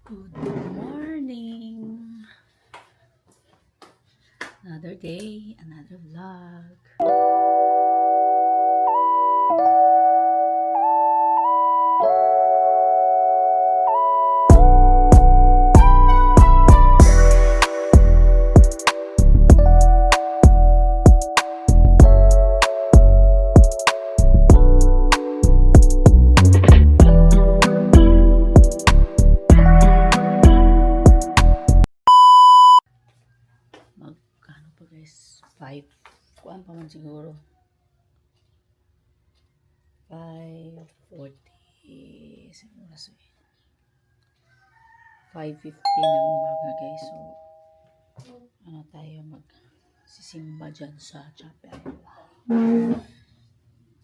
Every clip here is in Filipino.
Good morning! Another day, another vlog. Magkano pa guys? 5. Kuhaan pa man siguro. 5:40. Siguro na 5:50 ng umaga guys. So, ano tayo magsisimba dyan sa chapel.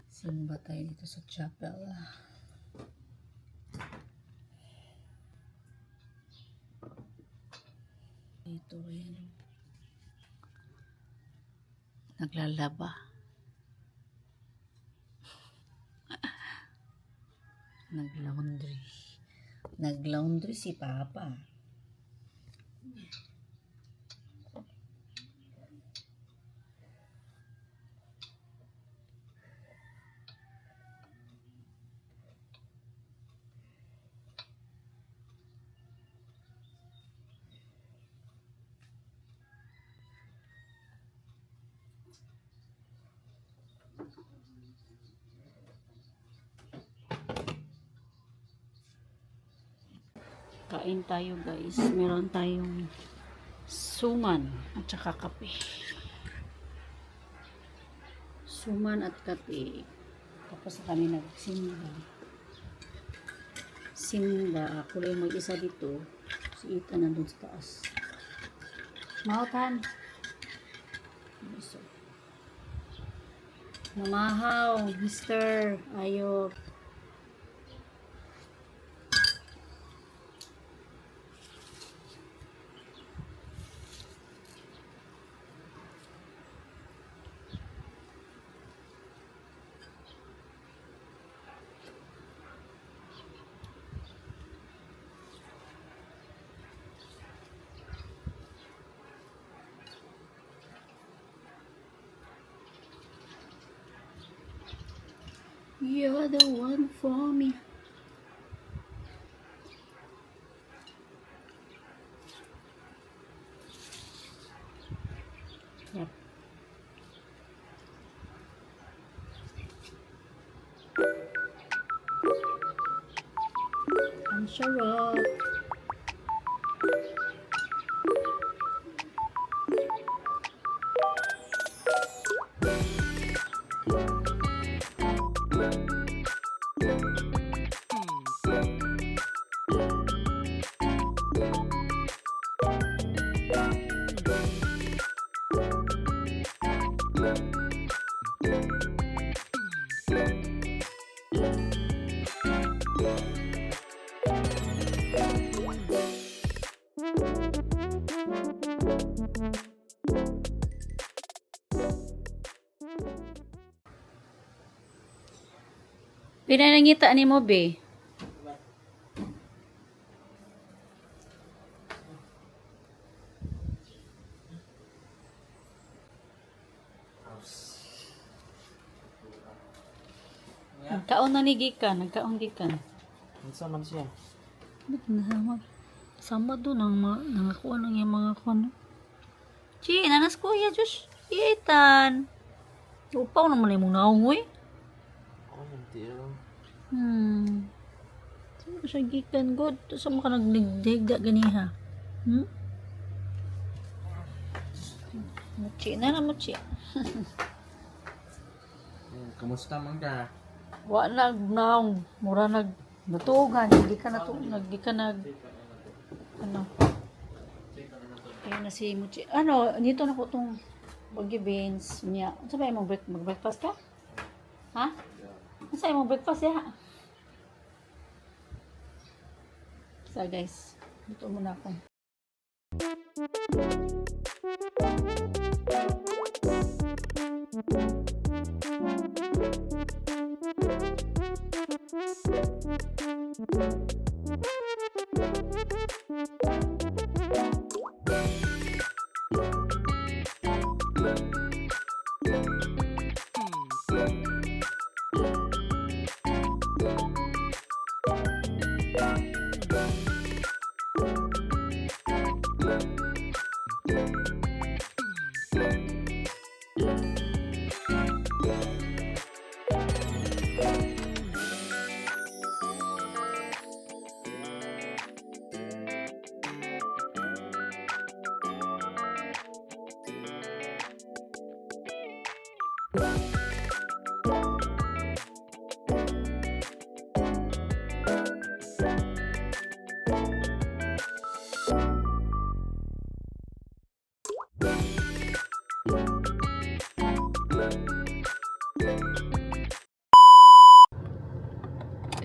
Simba tayo dito sa chapel. Ito yan. Naglalaba. Naglaundry. Naglaundry si Papa. Kain tayo guys. Meron tayong suman at saka kape. Suman at kape. Tapos kami nagsimba. Simba. Ako lang mag-isa dito. Si Ethan nandun sa taas. Mautan. Mamahaw. Mister. Ayok. You're the one for me. Yep. Ang sarap. Pinanangita ni mo, be? Nagkaon na ni Gikan. Nagkaon Gikan. Unsa man siya? Ba't nasama? Sama doon ang nangakuha ng yung mga kuno. Chi, nanas kuya, Diyos. Iitan. Upaw naman yung mga naungoy. Oh, hindi lang. Saan siya Gikan? God, saan mo ka nagdigda ganiha? Muchi na na, muchi. Kamusta man ka? Wa naong mura natugan, hindi ka ano. Ayun na si Muchi. Ano, dito na po tong Baggy Beans niya. Ano sabi mo mag-breakfast ka? Ha? Ano sabi mo breakfast ya? So guys, dito muna ako.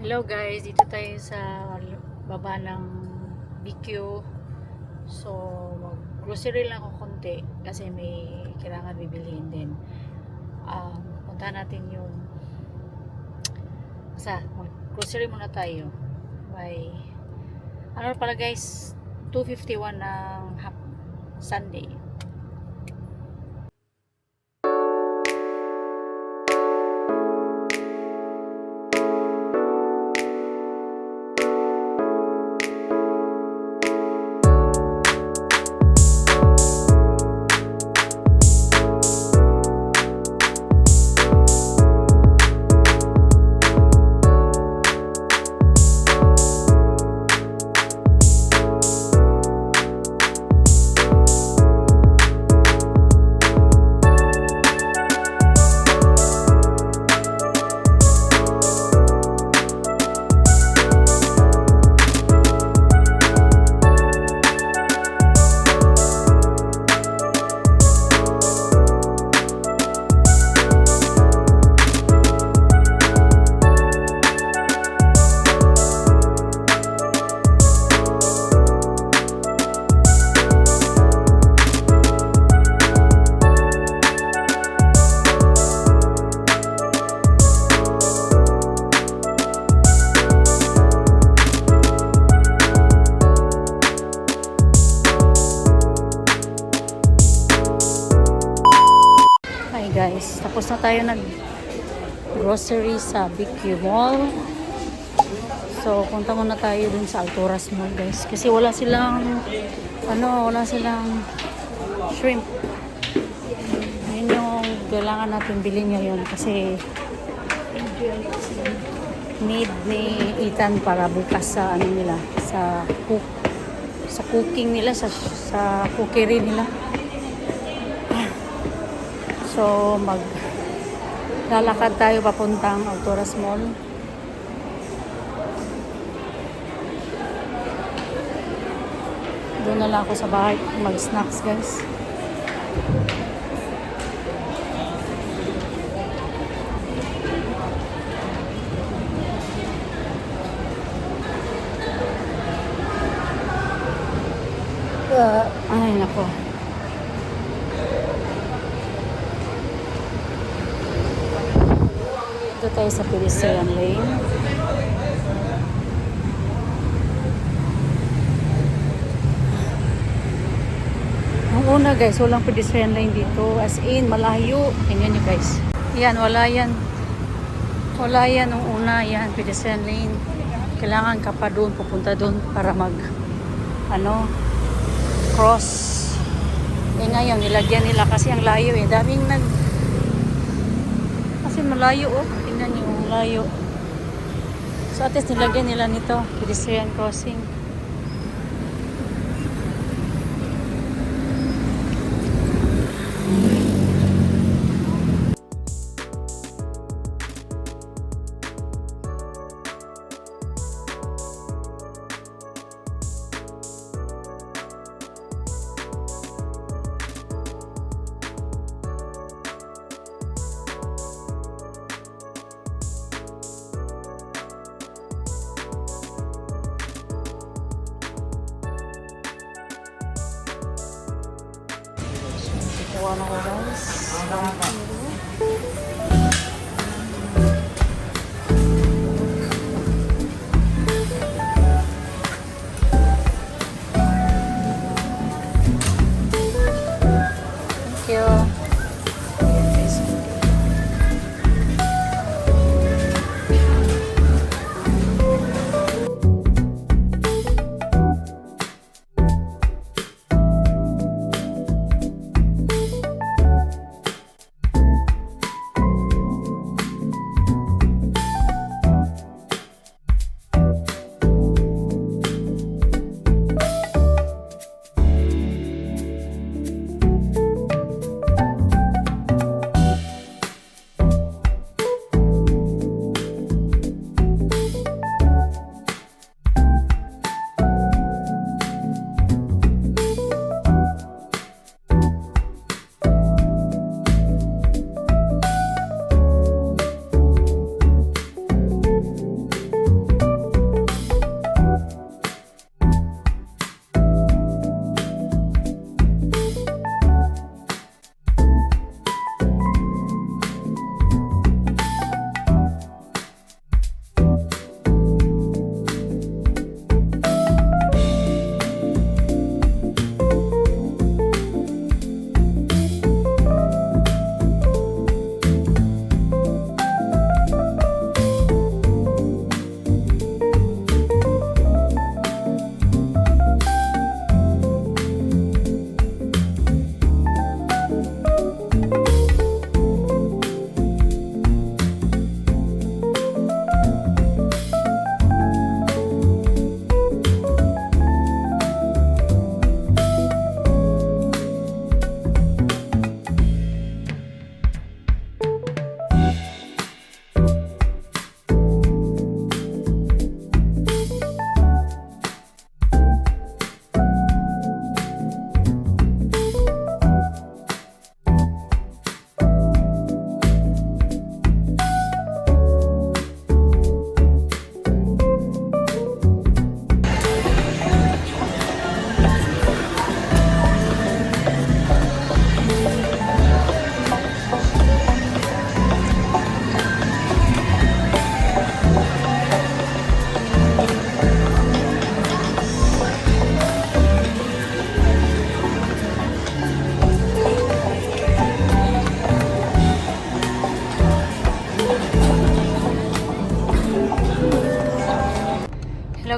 Hello guys, dito tayo sa baba ng BQ. So, grocery lang ako konti kasi may kailangan bibilihin din. Punta natin yung grocery muna tayo. By ano pala guys, 251 ng Sunday. Guys, tapos na tayo nag grocery sa BQ Mall. So, punta muna tayo dun sa Alturas Mall guys, kasi wala silang shrimp. Yun yung kailangan natin bilhin ngayon kasi need ni Ethan para bukas sa nila, sa cooking nila, sa cookery nila. So, lalakad tayo papuntang Alturas Mall. Doon na lang ako sa bahay mag-snacks, guys. Ay, nako. Dito tayo sa pedestrian lane. Ang una guys, walang pedestrian lane dito. As in, malayo. Tingnan nyo guys. Yan, wala yan. Wala yan nung una. Yan, pedestrian lane. Kailangan ka pa doon, pupunta doon para cross. Eh ngayon, nilagyan nila kasi ang layo eh. Daming kasi malayo oh. Tingnan nyo, layo. So at least nilagyan nila nito, pedestrian crossing. Kuha na ko guys.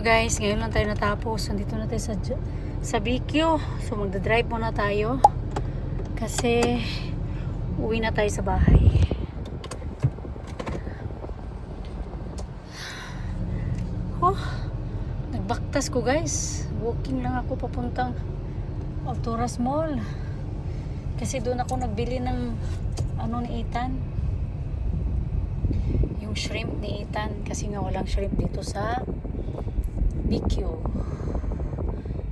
guys, ngayon lang tayo natapos. Nandito na tayo sa BQ. So magdadrive muna tayo. Kasi uwi na tayo sa bahay. Oh, nagbaktas ko guys. Walking lang ako papuntang Alturas Mall. Kasi doon ako nagbili ng ano ni Ethan. Yung shrimp ni Ethan. Kasi nga walang shrimp dito sa BQ.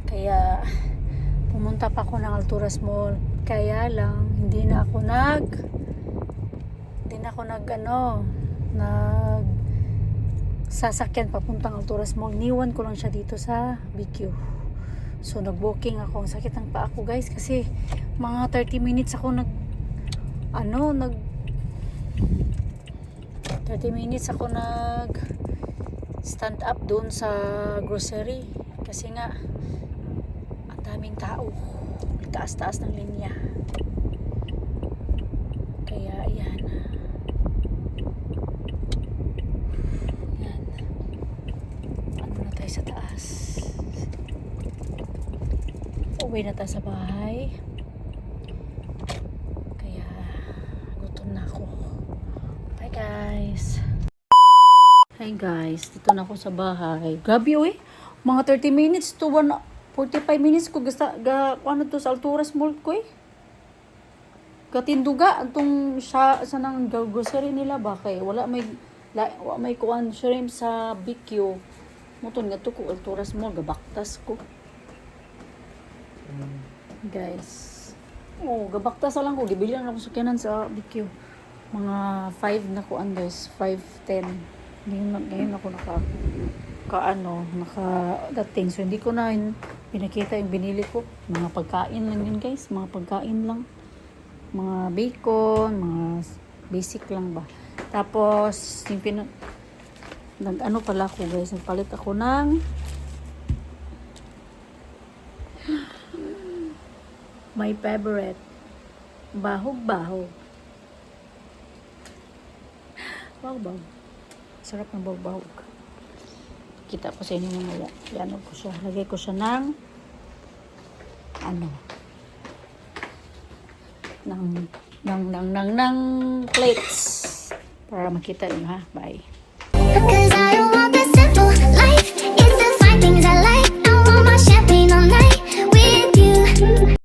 Kaya pumunta pa ako ng Alturas Mall. Kaya lang hindi na ako nag sasakyan papuntang Alturas Mall. Niwan ko lang siya dito sa BQ. So nag-walking ako. Ang sakit ng paa ko guys kasi mga 30 minutes ako 30 minutes ako nag stand up doon sa grocery kasi nga ang daming tao, taas-taas ng linya, kaya yan ano na tayo sa taas, uwi na tayo sa bahay kaya gutom na ako. Bye guys. Hi guys, dito na ako sa bahay. Grabe mga 30 minutes to 45 minutes ko ano to sa Alturas Mall ko Katinduga antong sa nang grocery nila ba kay wala may kuan shrimp sa BQ. Muton nga to ko Alturas Mall gabaktas ko. Guys. Oh, gabaktas lang ko gibili lang ako sakyanan sa BQ. Mga 5 na kuan guys, 5:10. Ngayon ako nakadating. So hindi ko na pinakita yung binili ko. Mga pagkain lang yun guys. Mga pagkain lang. Mga bacon, mga basic lang ba. Tapos yung nag-ano pala ako guys. Nagpalit ako ng my favorite. Bahog-bahog. Bahog-bahog. Sarap ng bahog-bahog. Kita ko sa inyo mamaya. Yan ko siya. Lagay ko siya ng ng plates para makita niyo ha. Bye. 'Cause I don't want